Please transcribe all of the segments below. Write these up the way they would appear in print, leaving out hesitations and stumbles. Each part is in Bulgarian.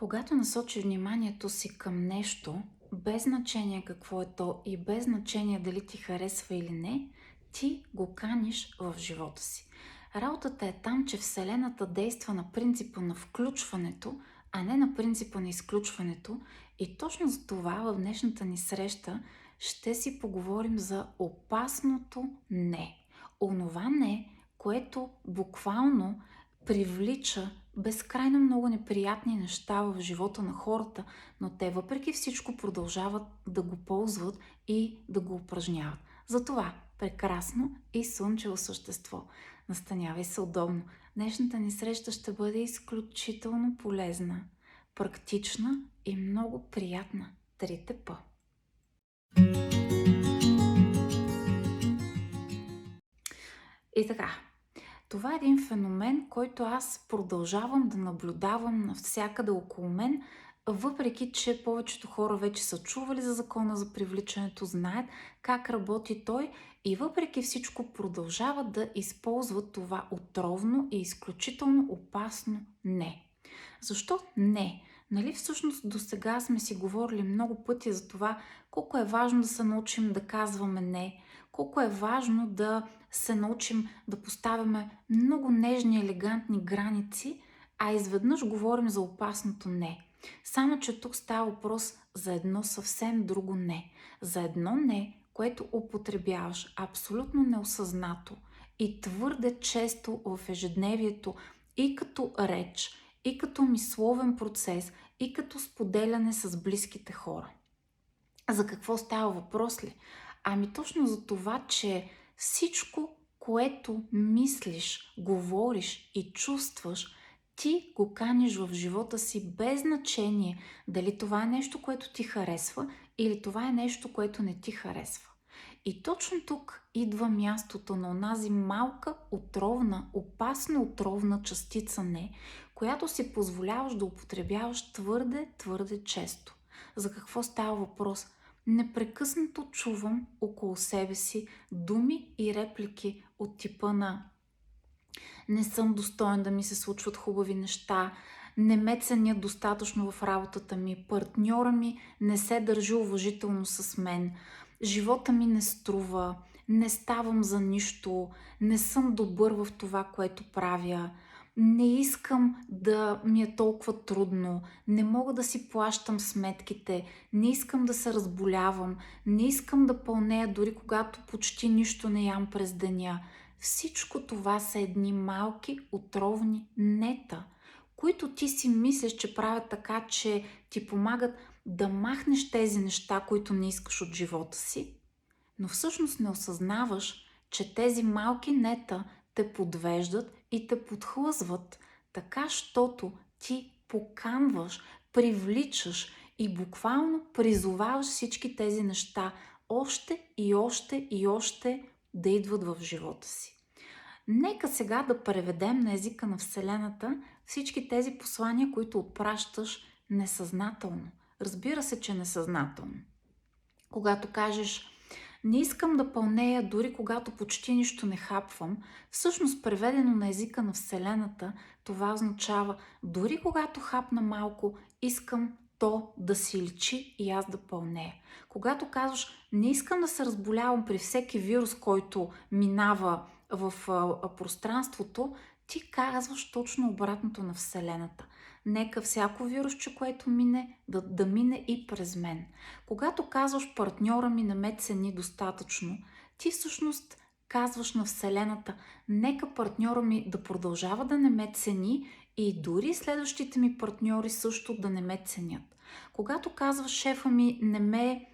Когато насочиш вниманието си към нещо, без значение какво е то и без значение дали ти харесва или не, ти го каниш в живота си. Работата е там, че Вселената действа на принципа на включването, а не на принципа на изключването. И точно за това в днешната ни среща ще си поговорим за опасното не. Онова не, което буквално привлича безкрайно много неприятни неща в живота на хората, но те въпреки всичко продължават да го ползват и да го упражняват. Затова прекрасно и слънчево същество. Настанявай се удобно. Днешната ни среща ще бъде изключително полезна, практична и много приятна. Трите П. И така, това е един феномен, който аз продължавам да наблюдавам навсякъде около мен, въпреки че повечето хора вече са чували за закона за привличането, знаят как работи той и въпреки всичко продължават да използват това отровно и изключително опасно не. Защо не? Нали всъщност до сега сме си говорили много пъти за това колко е важно да се научим да казваме не, колко е важно да се научим да поставяме много нежни, елегантни граници, а изведнъж говорим за опасното не. Само, че тук става въпрос за едно съвсем друго не. За едно не, което употребяваш абсолютно неосъзнато и твърде често в ежедневието и като реч, и като мисловен процес, и като споделяне с близките хора. За какво става въпрос ли? Ами точно за това, че всичко, което мислиш, говориш и чувстваш, ти го каниш в живота си без значение дали това е нещо, което ти харесва или това е нещо, което не ти харесва. И точно тук идва мястото на онази малка, отровна, опасно отровна частица не, която си позволяваш да употребяваш твърде често. За какво става въпрос? Непрекъснато чувам около себе си думи и реплики от типа на не съм достоен да ми се случват хубави неща, не ме ценят достатъчно в работата ми, партньора ми не се държи уважително с мен, живота ми не струва, не ставам за нищо, не съм добър в това, което правя, не искам да ми е толкова трудно, не мога да си плащам сметките, не искам да се разболявам, не искам да пълнея дори когато почти нищо не ям през деня. Всичко това са едни малки отровни нета, които ти си мислиш, че правят така, че ти помагат да махнеш тези неща, които не искаш от живота си, но всъщност не осъзнаваш, че тези малки нета те подвеждат и те подхлъзват, така щото ти поканваш, привличаш и буквално призоваваш всички тези неща още и още и още да идват в живота си. Нека сега да преведем на езика на Вселената всички тези послания, които отпращаш несъзнателно. Разбира се, че несъзнателно. Когато кажеш не искам да пълнея дори когато почти нищо не хапвам, всъщност преведено на езика на Вселената, това означава дори когато хапна малко, искам то да си личи и аз да пълнея. Когато казваш не искам да се разболявам при всеки вирус, който минава в пространството, ти казваш точно обратното на Вселената. Нека всяко вирусче, което мине, да мине и през мен. Когато казваш партньора ми не ме цени достатъчно, ти всъщност казваш на Вселената, нека партньора ми да продължава да не ме цени и дори следващите ми партньори също да не ме ценят. Когато казваш шефа ми не ме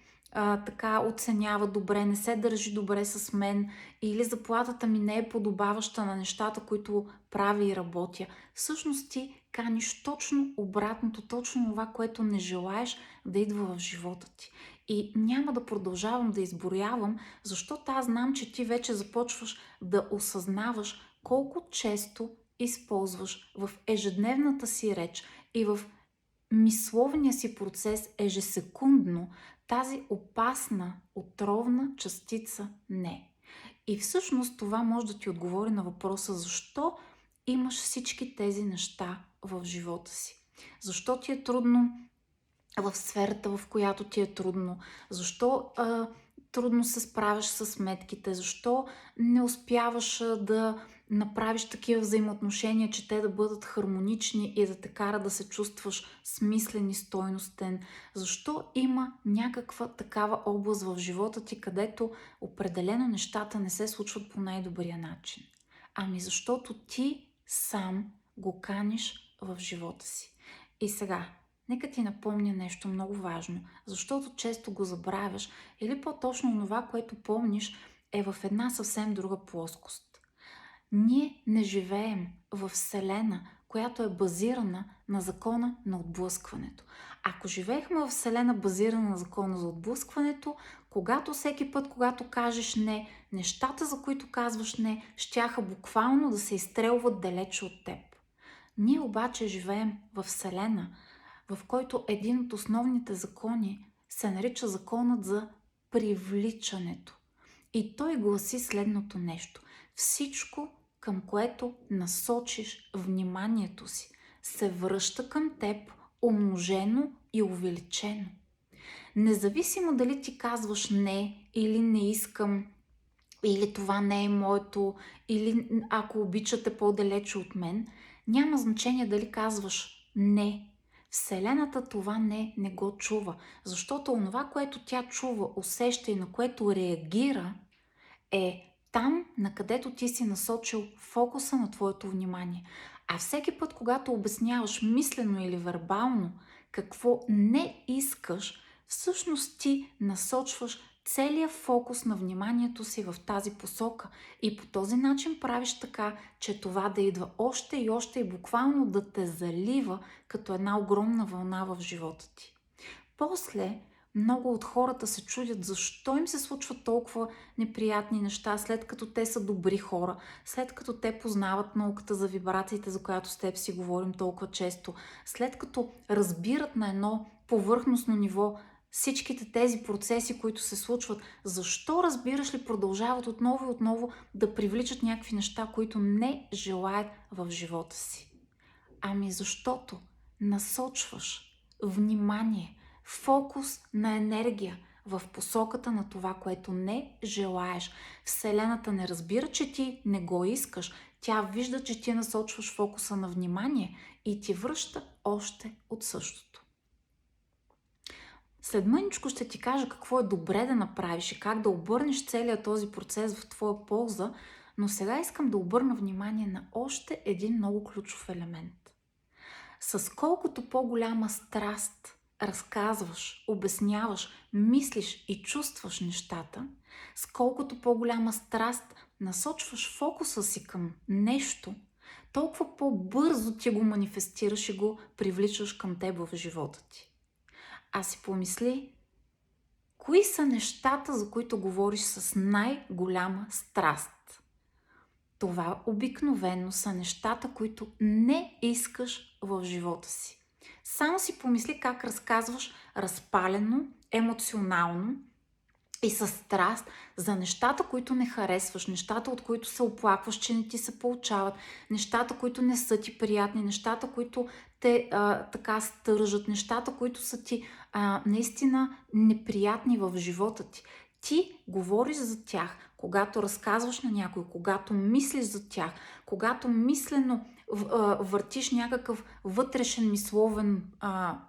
така оценява добре, не се държи добре с мен или заплатата ми не е подобаваща на нещата, които правя и работя, всъщност ти каниш точно обратното, точно това, което не желаеш да идва в живота ти. И няма да продължавам да изброявам, защото аз знам, че ти вече започваш да осъзнаваш колко често използваш в ежедневната си реч и в мисловния си процес ежесекундно тази опасна, отровна частица не. И всъщност това може да ти отговори на въпроса защо имаш всички тези неща в живота си. Защо ти е трудно в сферата, в която ти е трудно? Защо трудно се справяш с сметките? Защо не успяваш да направиш такива взаимоотношения, че те да бъдат хармонични и да те кара да се чувстваш смислен и стойностен? Защо има някаква такава област в живота ти, където определено нещата не се случват по най-добрия начин? Ами защото ти сам го каниш в живота си. И сега, нека ти напомня нещо много важно, защото често го забравяш или по-точно това, което помниш, е в една съвсем друга плоскост. Ние не живеем в Вселена, която е базирана на закона на отблъскването. Ако живеехме в Вселена базирана на закона за отблъскването, всеки път, когато кажеш не, нещата, за които казваш не, щяха буквално да се изстрелват далече от теб. Ние обаче живеем в Вселена, в който един от основните закони се нарича законът за привличането. И той гласи следното нещо. Всичко, към което насочиш вниманието си, се връща към теб умножено и увеличено. Независимо дали ти казваш не или не искам, или това не е моето, или ако обичате по-далече от мен, няма значение дали казваш не. Вселената това не го чува, защото онова, което тя чува, усеща и на което реагира, е там, на където ти си насочил фокуса на твоето внимание. А всеки път, когато обясняваш мислено или вербално какво не искаш, всъщност ти насочваш целият фокус на вниманието си в тази посока и по този начин правиш така, че това да идва още и буквално да те залива като една огромна вълна в живота ти. После много от хората се чудят защо им се случват толкова неприятни неща, след като те са добри хора, след като те познават науката за вибрациите, за която с теб си говорим толкова често, след като разбират на едно повърхностно ниво всичките тези процеси, които се случват, защо, разбираш ли, продължават отново и отново да привличат някакви неща, които не желаят в живота си? Ами защото насочваш внимание, фокус на енергия в посоката на това, което не желаеш. Вселената не разбира, че ти не го искаш. Тя вижда, че ти насочваш фокуса на внимание и ти връща още от същото. След мъничко ще ти кажа какво е добре да направиш и как да обърнеш целият този процес в твоя полза, но сега искам да обърна внимание на още един много ключов елемент. С колкото по-голяма страст разказваш, обясняваш, мислиш и чувстваш нещата, с колкото по-голяма страст насочваш фокуса си към нещо, толкова по-бързо ти го манифестираш и го привличаш към теб в живота ти. А си помисли, кои са нещата, за които говориш с най-голяма страст? Това обикновено са нещата, които не искаш в живота си. Само си помисли как разказваш разпалено, емоционално и със страст за нещата, които не харесваш, нещата, от които се оплакваш, че не ти се получават, нещата, които не са ти приятни, нещата, които те така стържат, нещата, които са ти наистина неприятни в живота ти. Ти говориш за тях, когато разказваш на някой, когато мислиш за тях, когато мислено въртиш някакъв вътрешен мисловен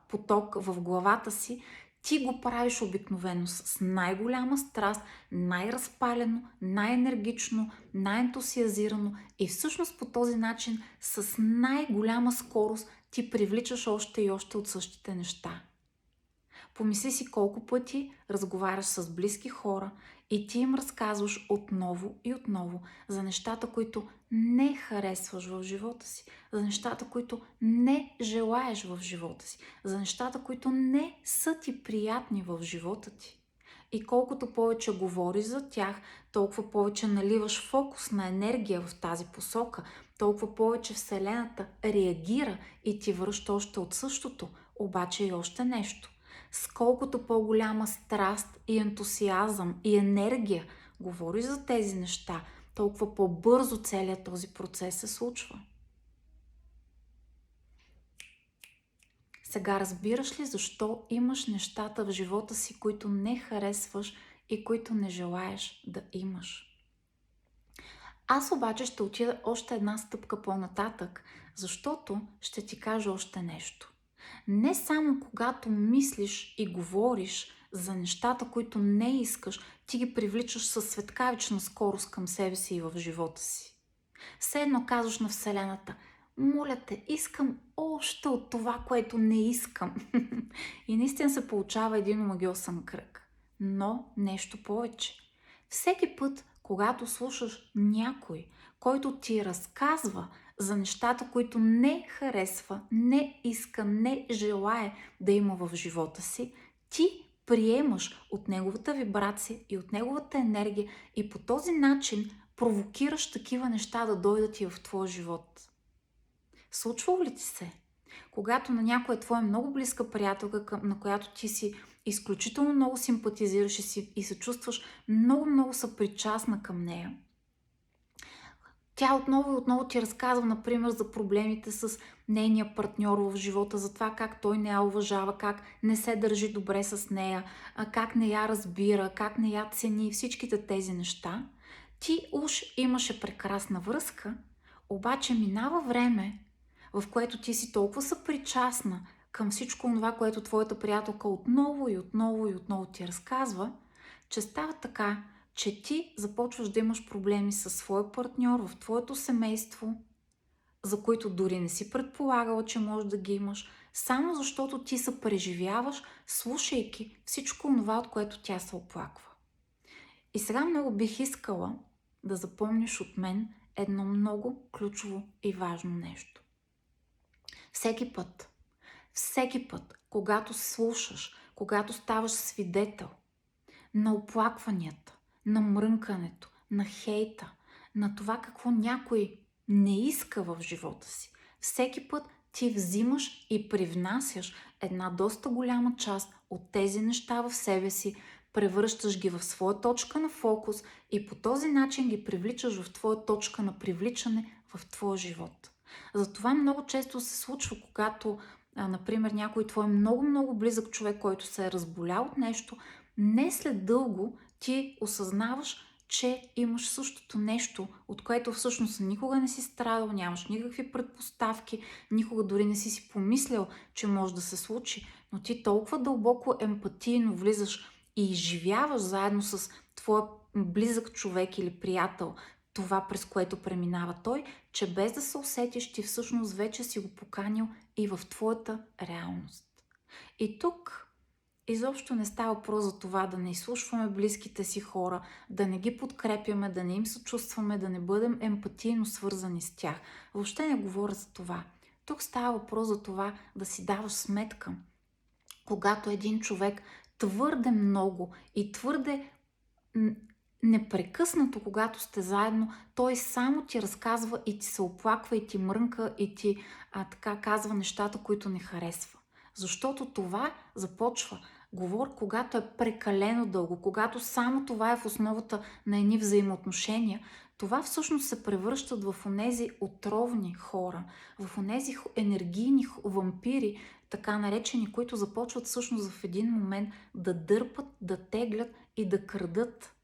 поток в главата си, ти го правиш обикновено с най-голяма страст, най-разпалено, най-енергично, най-ентусиазирано и всъщност по този начин с най-голяма скорост ти привличаш още и още от същите неща. Помисли си колко пъти разговаряш с близки хора и ти им разказваш отново и отново за нещата, които не харесваш в живота си, за нещата, които не желаеш в живота си, за нещата, които не са ти приятни в живота ти. И колкото повече говориш за тях, толкова повече наливаш фокус на енергия в тази посока, толкова повече Вселената реагира и ти връща още от същото, обаче и още нещо. С колкото по-голяма страст и ентусиазъм и енергия говориш за тези неща, толкова по-бързо целият този процес се случва. Сега разбираш ли защо имаш нещата в живота си, които не харесваш и които не желаеш да имаш? Аз обаче ще отида още една стъпка по-нататък, защото ще ти кажа още нещо. Не само когато мислиш и говориш за нещата, които не искаш, ти ги привличаш със светкавична скорост към себе си и в живота си. Все едно казваш на Вселената: моля те, искам още от това, което не искам. И наистина се получава един омагьосан кръг. Но нещо повече. Всеки път, когато слушаш някой, който ти разказва за нещата, които не харесва, не иска, не желае да има в живота си, ти приемаш от неговата вибрация и от неговата енергия и по този начин провокираш такива неща да дойдат и в твоя живот. Случва ли ти се? Когато на някоя твоя много близка приятелка, на която ти си изключително много симпатизираш и се чувстваш много съпричастна към нея, тя отново и отново ти разказва, например, за проблемите с нейния партньор в живота, за това как той не я уважава, как не се държи добре с нея, как не я разбира, как не я цени, всичките тези неща. Ти уж имаше прекрасна връзка, обаче минава време, в което ти си толкова съпричастна към всичко това, което твоята приятелка отново ти разказва, че става така, че ти започваш да имаш проблеми със своя партньор в твоето семейство, за които дори не си предполагала, че можеш да ги имаш, само защото ти се преживяваш, слушайки всичко това, от което тя се оплаква. И сега много бих искала да запомниш от мен едно много ключово и важно нещо. Всеки път, когато слушаш, когато ставаш свидетел на оплакванията, на мрънкането, на хейта, на това какво някой не иска в живота си, всеки път ти взимаш и привнасяш една доста голяма част от тези неща в себе си, превръщаш ги в своя точка на фокус и по този начин ги привличаш в твоя точка на привличане в твоя живот. Затова много често се случва, когато, например, някой твой много близък човек, който се е разболял от нещо, не след дълго ти осъзнаваш, че имаш същото нещо, от което всъщност никога не си страдал, нямаш никакви предпоставки, никога дори не си помислял, че може да се случи, но ти толкова дълбоко емпатийно влизаш и изживяваш заедно с твоя близък човек или приятел това, през което преминава той, че без да се усетиш, ти всъщност вече си го поканил и в твоята реалност. И тук изобщо не става въпрос за това да не изслушваме близките си хора, да не ги подкрепяме, да не им съчувстваме, да не бъдем емпатийно свързани с тях. Въобще не говоря за това. Тук става въпрос за това да си даваш сметка, когато един човек твърде много и твърде непрекъснато, когато сте заедно, той само ти разказва и ти се оплаква и ти мрънка и ти така казва нещата, които не харесва. Защото това започва. Говоря, когато е прекалено дълго, когато само това е в основата на едни взаимоотношения, това всъщност се превръщат в онези отровни хора, в онези енергийни вампири, така наречени, които започват всъщност в един момент да дърпат, да теглят и да крадат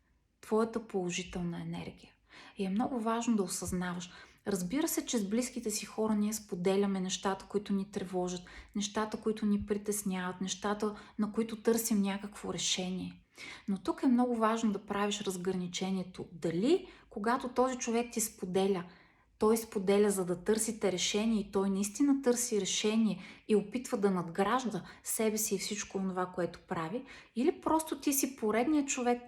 твоята положителна енергия. И е много важно да осъзнаваш. Разбира се, че с близките си хора ние споделяме нещата, които ни тревожат, нещата, които ни притесняват, нещата, на които търсим някакво решение. Но тук е много важно да правиш разграничението. Дали, когато този човек ти споделя, той споделя, за да търсите решение и той наистина търси решение и опитва да надгражда себе си и всичко това, което прави, или просто ти си поредният човек,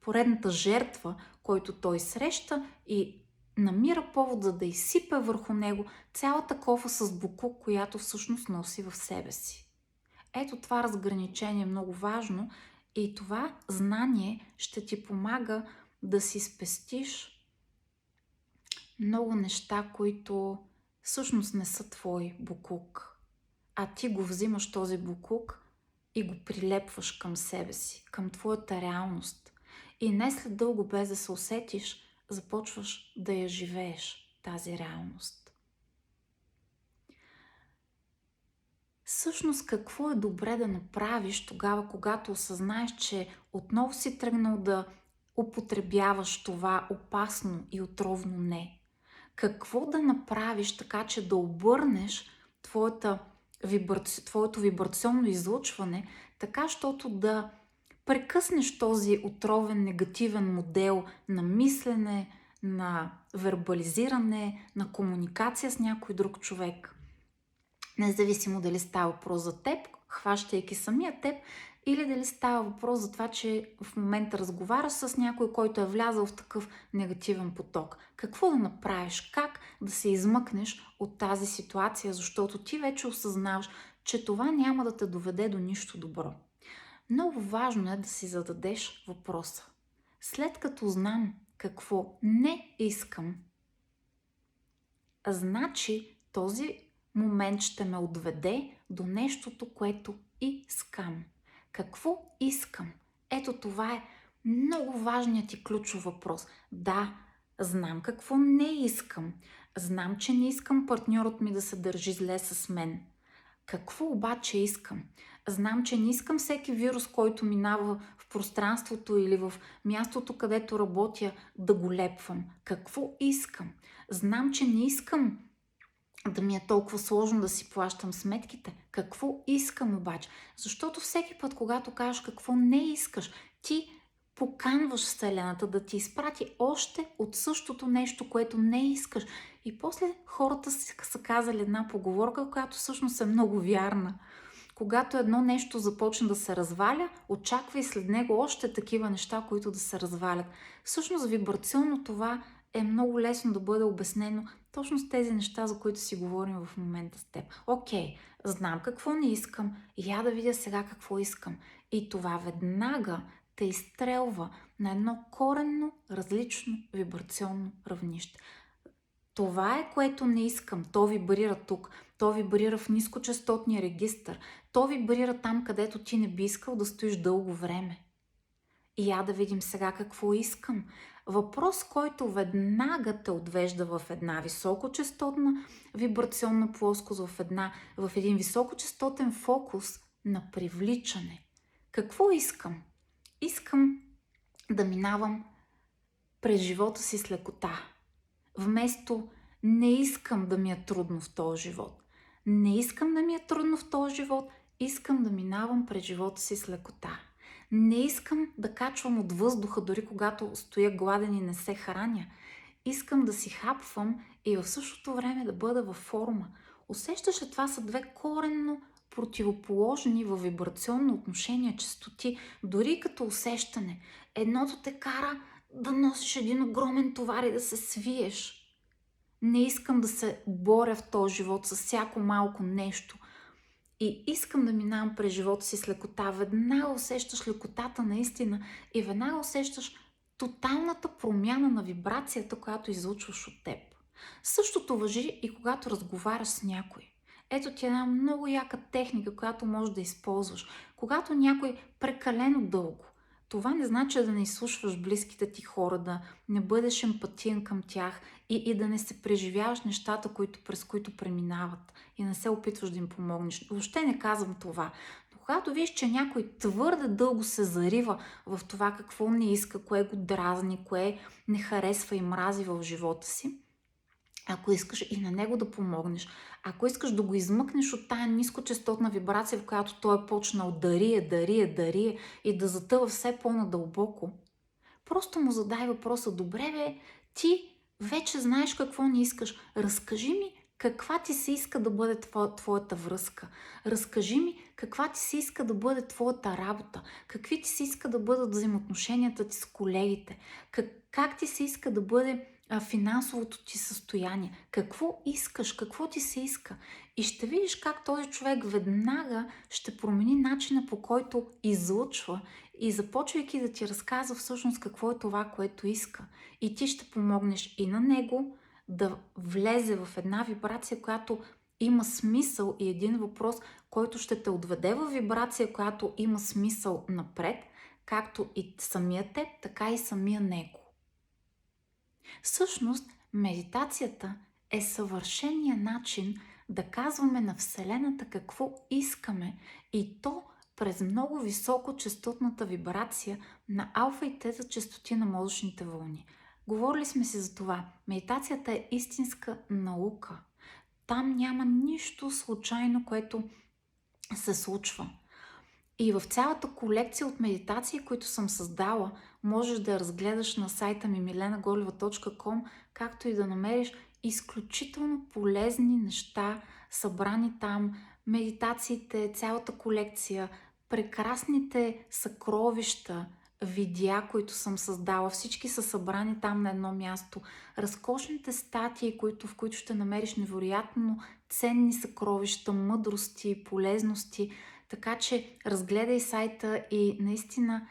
поредната жертва, който той среща и намира повод за да изсипе върху него цялата кофа с боклук, която всъщност носи в себе си. Ето това разграничение е много важно и това знание ще ти помага да си спестиш много неща, които всъщност не са твой боклук, а ти го взимаш този боклук и го прилепваш към себе си, към твоята реалност. И не след дълго, без да се усетиш, започваш да я живееш тази реалност. Всъщност какво е добре да направиш тогава, когато осъзнаеш, че отново си тръгнал да употребяваш това опасно и отровно не? Какво да направиш така, че да обърнеш твоето вибрационно излъчване, така, щото да прекъснеш този отровен негативен модел на мислене, на вербализиране, на комуникация с някой друг човек. Независимо дали става въпрос за теб, хващайки самия теб, или дали става въпрос за това, че в момента разговаряш с някой, който е влязъл в такъв негативен поток. Какво да направиш? Как да се измъкнеш от тази ситуация, защото ти вече осъзнаваш, че това няма да те доведе до нищо добро. Много важно е да си зададеш въпроса. След като знам какво не искам, значи този момент ще ме отведе до нещото, което искам. Какво искам? Ето това е много важният и ключов въпрос. Да, знам какво не искам. Знам, че не искам партньорът ми да се държи зле с мен. Какво обаче искам? Знам, че не искам всеки вирус, който минава в пространството или в мястото, където работя, да го лепвам. Какво искам? Знам, че не искам да ми е толкова сложно да си плащам сметките. Какво искам обаче? Защото всеки път, когато кажеш какво не искаш, ти поканваш Вселената да ти изпрати още от същото нещо, което не искаш. И после хората са казали една поговорка, която всъщност е много вярна. Когато едно нещо започне да се разваля, очаква и след него още такива неща, които да се развалят. Всъщност вибрационно това е много лесно да бъде обяснено точно с тези неща, за които си говорим в момента с теб. Окей, знам какво не искам, я да видя сега какво искам. И това веднага те изстрелва на едно коренно различно вибрационно равнище. Това е, което не искам. То вибрира тук. То вибрира в нискочастотния регистър. То вибрира там, където ти не би искал да стоиш дълго време. И я да видим сега какво искам. Въпрос, който веднага те отвежда в една високочастотна вибрационна плоскост, в един високочастотен фокус на привличане. Какво искам? Искам да минавам през живота си с лекота. Вместо не искам да ми е трудно в този живот. Не искам да ми е трудно в този живот, искам да минавам през живота си с лекота. Не искам да качвам от въздуха, дори когато стоя гладен и не се храня. Искам да си хапвам и в същото време да бъда във форма. Усещаш ли, това са две коренно противоположни във вибрационно отношение честоти, дори като усещане. Едното те кара да носиш един огромен товар и да се свиеш. Не искам да се боря в този живот с всяко малко нещо. И искам да минавам през живота си с лекота. Веднага усещаш лекотата наистина и веднага усещаш тоталната промяна на вибрацията, която излъчваш от теб. Същото важи и когато разговаряш с някой. Ето ти една много яка техника, която можеш да използваш. Когато някой прекалено дълго, това не значи да не изслушваш близките ти хора, да не бъдеш емпатиен към тях и да не се преживяваш нещата, през които преминават и не се опитваш да им помогнеш. Въобще не казвам това. Но когато виж, че някой твърде дълго се зарива в това какво не иска, кое го дразни, кое не харесва и мрази в живота си, ако искаш и на него да помогнеш, ако искаш да го измъкнеш от тая нискочастотна вибрация, в която той е почнал да рие и да затъва все по-надълбоко, просто му задай въпроса: добре бе, ти вече знаеш какво не искаш, разкажи ми каква ти се иска да бъде твоята връзка. Разкажи ми каква ти се иска да бъде твоята работа, какви ти се иска да бъдат взаимоотношенията ти с колегите, как ти се иска да бъде финансовото ти състояние. Какво искаш, какво ти се иска. И ще видиш как този човек веднага ще промени начина, по който излъчва и започвайки да ти разказва всъщност какво е това, което иска. И ти ще помогнеш и на него да влезе в една вибрация, която има смисъл, и един въпрос, който ще те отведе в вибрация, която има смисъл напред, както и самия теб, така и самия него. Всъщност, медитацията е съвършеният начин да казваме на Вселената какво искаме и то през много високочастотната вибрация на алфа и тета честоти на мозъчните вълни. Говорили сме си за това. Медитацията е истинска наука. Там няма нищо случайно, което се случва. И в цялата колекция от медитации, които съм създала, можеш да я разгледаш на сайта ми milenagoleva.com, както и да намериш изключително полезни неща, събрани там, медитациите, цялата колекция, прекрасните съкровища, видеа, които съм създала, всички са събрани там на едно място, разкошните статии, в които ще намериш невероятно ценни съкровища, мъдрости, полезности. Така че разгледай сайта и наистина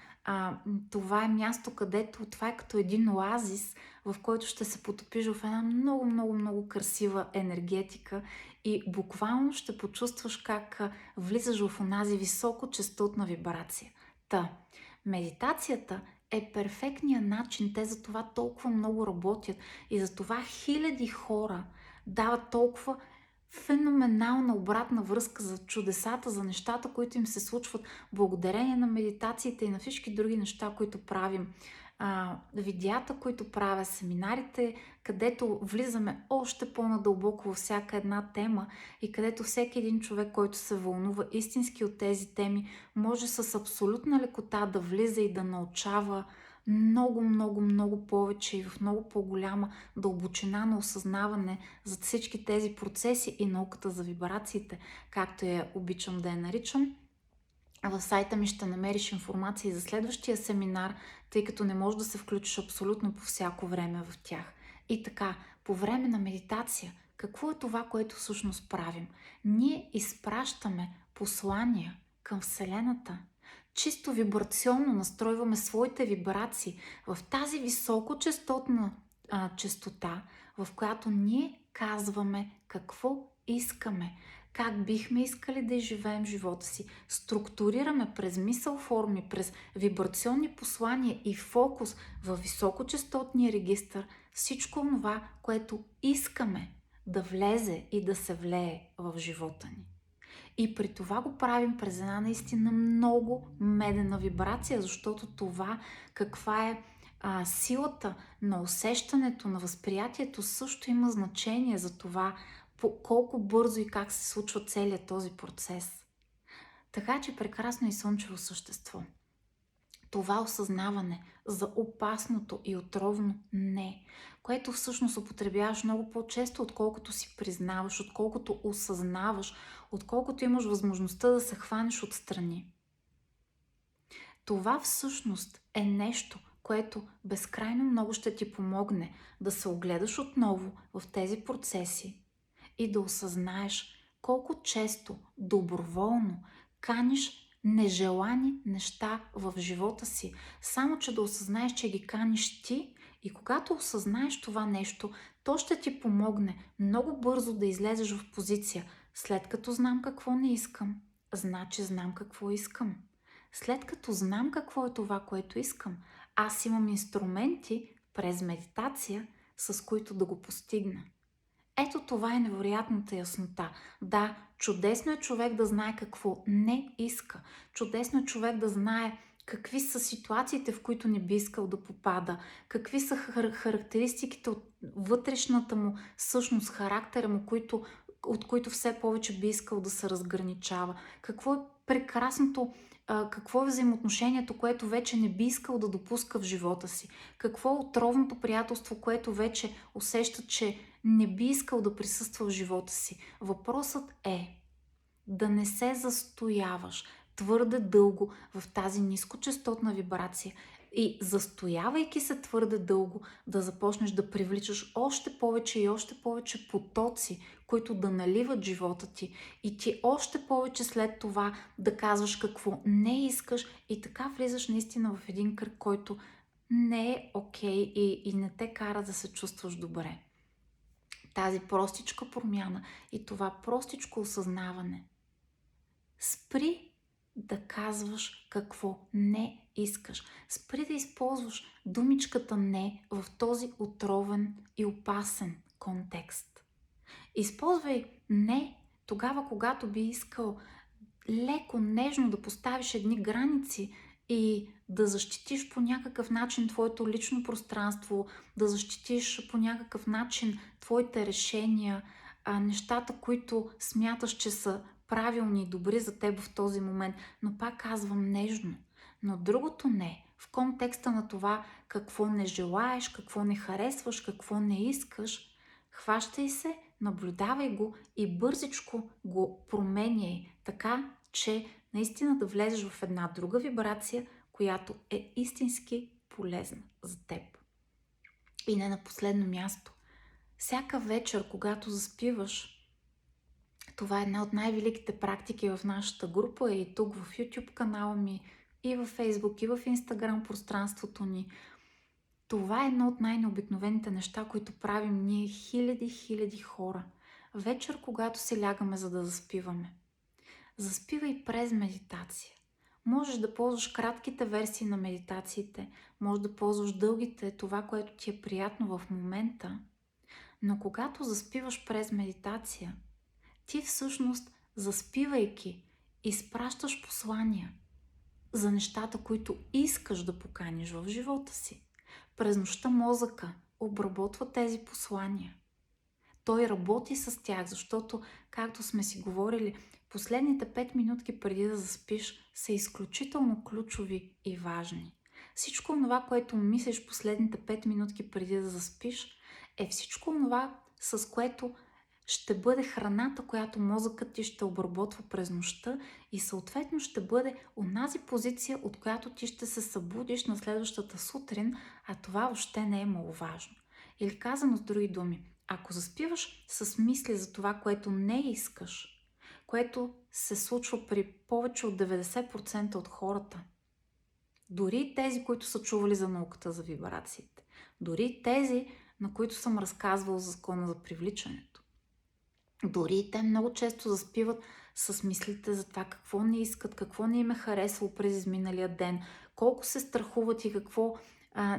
това е място, където това е като един оазис, в който ще се потопиш в една много, много, много красива енергетика и буквално ще почувстваш как влизаш в онази високочастотна вибрация. Медитацията е перфектният начин, те за това толкова много работят и за това хиляди хора дават толкова феноменална обратна връзка за чудесата, за нещата, които им се случват благодарение на медитациите и на всички други неща, които правим. Видеята, които правя, семинарите, където влизаме още по-надълбоко във всяка една тема и където всеки един човек, който се вълнува истински от тези теми, може с абсолютна лекота да влиза и да научава много, много, много повече и в много по-голяма дълбочина на осъзнаване за всички тези процеси и науката за вибрациите, както я обичам да я наричам. В сайта ми ще намериш информация и за следващия семинар, тъй като не можеш да се включиш абсолютно по всяко време в тях. И така, по време на медитация, какво е това, което всъщност правим? Ние изпращаме послания към Вселената. Чисто вибрационно настройваме своите вибрации в тази високочастотна честота, в която ние казваме какво искаме, как бихме искали да изживеем живота си. Структурираме през мисъл форми, през вибрационни послания и фокус в високочастотния регистър всичко това, което искаме да влезе и да се влее в живота ни. И при това го правим през една наистина много медена вибрация, защото това каква е силата на усещането, на възприятието също има значение за това колко бързо и как се случва целият този процес. Така че прекрасно и слънчево същество. Това осъзнаване за опасното и отровно не, което всъщност употребяваш много по-често, отколкото си признаваш, отколкото осъзнаваш, отколкото имаш възможността да се хванеш отстрани. Това всъщност е нещо, което безкрайно много ще ти помогне да се огледаш отново в тези процеси и да осъзнаеш колко често доброволно каниш нежелани неща в живота си, само че да осъзнаеш, че ги каниш ти и когато осъзнаеш това нещо, то ще ти помогне много бързо да излезеш в позиция. След като знам какво не искам, значи знам какво искам. След като знам какво е това, което искам, аз имам инструменти през медитация, с които да го постигна. Ето това е невероятната яснота. Да, чудесно е човек да знае какво не иска. Чудесно е човек да знае какви са ситуациите, в които не би искал да попада, какви са характеристиките от вътрешната му същност, характера му, от които все повече би искал да се разграничава. Какво е прекрасното, какво е взаимоотношението, което вече не би искал да допуска в живота си. Какво е отровното приятелство, което вече усеща, че не би искал да присъства в живота си. Въпросът е да не се застояваш твърде дълго в тази нискочастотна вибрация и застоявайки се твърде дълго да започнеш да привличаш още повече и още повече потоци, които да наливат живота ти и ти още повече след това да казваш какво не искаш и така влизаш наистина в един кръг, който не е окей и не те кара да се чувстваш добре. Тази простичка промяна и това простичко осъзнаване. Спри да казваш какво не искаш. Спри да използваш думичката не в този отровен и опасен контекст. Използвай не тогава, когато би искал леко, нежно да поставиш едни граници и да защитиш по някакъв начин твоето лично пространство, да защитиш по някакъв начин твоите решения, нещата, които смяташ, че са правилни и добри за теб в този момент, но пак казвам нежно. Но другото не, в контекста на това какво не желаеш, какво не харесваш, какво не искаш, хващай се, наблюдавай го и бързичко го променяй, така че наистина да влезеш в една друга вибрация, която е истински полезна за теб. И не на последно място, всяка вечер, когато заспиваш, това е една от най-великите практики в нашата група и тук в YouTube канала ми, и в Facebook, и в Instagram пространството ни. Това е едно от най-необикновените неща, които правим ние хиляди хора. Вечер, когато се лягаме за да заспиваме. Заспивай през медитация. Можеш да ползваш кратките версии на медитациите, можеш да ползваш дългите, това, което ти е приятно в момента, но когато заспиваш през медитация, ти всъщност, заспивайки, изпращаш послания за нещата, които искаш да поканиш в живота си. През нощта мозъка обработва тези послания. Той работи с тях, защото, както сме си говорили, последните 5 минутки преди да заспиш са изключително ключови и важни. Всичко това, което мислиш последните 5 минутки преди да заспиш, е всичко това, с което ще бъде храната, която мозъкът ти ще обработва през нощта и съответно ще бъде онази позиция, от която ти ще се събудиш на следващата сутрин, а това въобще не е маловажно. Или казано с други думи, ако заспиваш с мисли за това, което не искаш, което се случва при повече от 90% от хората, дори тези, които са чували за науката за вибрациите, дори тези, на които съм разказвал за закона за привличането, дори те много често заспиват с мислите за това какво не искат, какво не им е харесало през изминалия ден, колко се страхуват и какво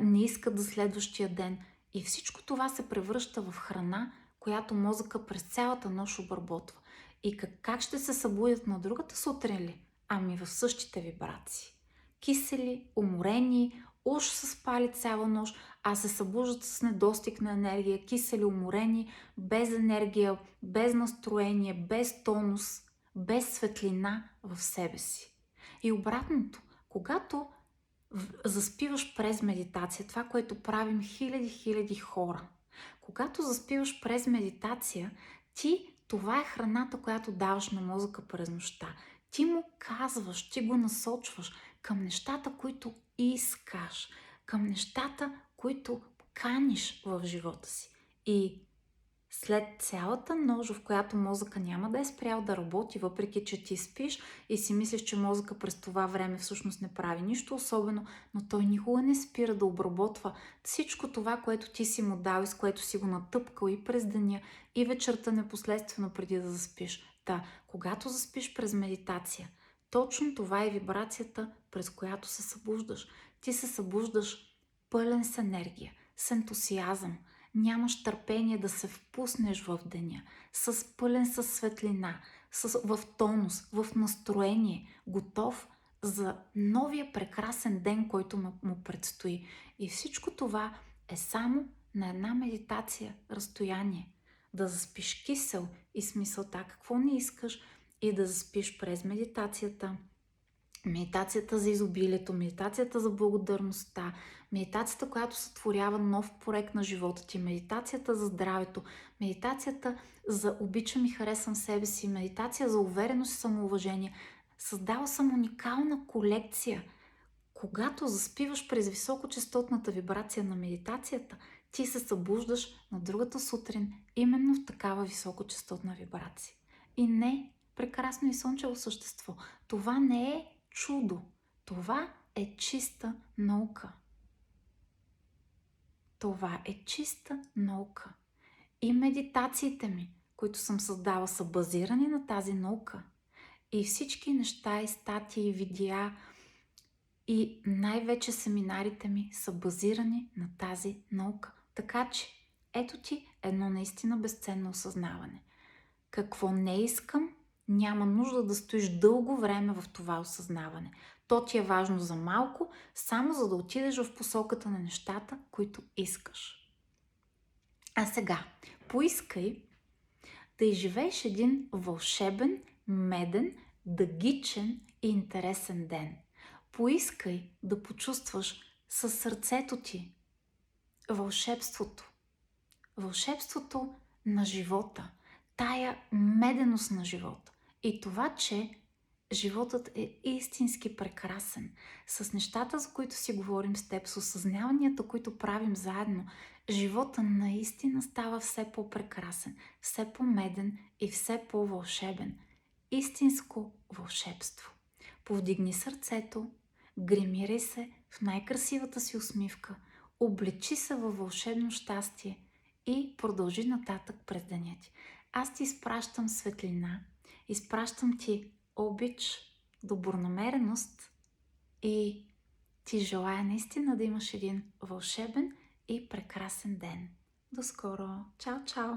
не искат за следващия ден. И всичко това се превръща в храна, която мозъка през цялата нощ обработва. И как ще се събудят на другата сутрин ли? Ами в същите вибрации. Кисели, уморени, уж са спали цяла нощ, а се събуждат с недостиг на енергия, кисели, уморени, без енергия, без настроение, без тонус, без светлина в себе си. И обратното, когато заспиваш през медитация, това, което правим хиляди хора, когато заспиваш през медитация, това е храната, която даваш на мозъка през нощта. Ти му казваш, ти го насочваш към нещата, които искаш, към нещата, които каниш в живота си. И след цялата нощ, в която мозъка няма да е спрял да работи, въпреки че ти спиш и си мислиш, че мозъка през това време всъщност не прави нищо особено, но той никога не спира да обработва всичко това, което ти си му дал и с което си го натъпкал и през деня, и вечерта непоследствено преди да заспиш. Когато заспиш през медитация, точно това е вибрацията, през която се събуждаш. Ти се събуждаш пълен с енергия, с ентусиазъм, нямаш търпение да се впуснеш в деня, пълен със светлина, в тонус, в настроение, готов за новия прекрасен ден, който му предстои. И всичко това е само на една медитация разстояние. Да заспиш кисел и с мисълта какво не искаш и да заспиш през медитацията. Медитацията за изобилието, медитацията за благодарността, медитацията, която сътворява нов проект на живота ти, медитацията за здравето, медитацията за обичам и харесвам себе си, медитация за увереност и самоуважение. Създала съм уникална колекция. Когато заспиваш през високочестотната вибрация на медитацията, ти се събуждаш на другата сутрин именно в такава високочестотна вибрация. И не прекрасно и слънчево същество. Това не е чудо. Това е чиста наука. Това е чиста наука. И медитациите ми, които съм създала, са базирани на тази наука. И всички неща, и статии, и видеа, и най-вече семинарите ми са базирани на тази наука. Така че Ето ти едно наистина безценно осъзнаване. Какво не искам, няма нужда да стоиш дълго време в това осъзнаване. То ти е важно за малко, само за да отидеш в посоката на нещата, които искаш. А сега, поискай да изживееш един вълшебен, меден, дъгичен и интересен ден. Поискай да почувстваш със сърцето ти вълшебството. Вълшебството на живота. Тая меденост на живота. И това, че животът е истински прекрасен. С нещата, за които си говорим с теб, с осъзнаванията, които правим заедно, живота наистина става все по-прекрасен, все по-меден и все по-вълшебен. Истинско вълшебство. Повдигни сърцето, гримирай се в най-красивата си усмивка, облечи се във вълшебно щастие и продължи нататък през деня ти. Аз ти изпращам светлина, изпращам ти обич, добронамереност и ти желая наистина да имаш един вълшебен и прекрасен ден. До скоро! Чао, чао!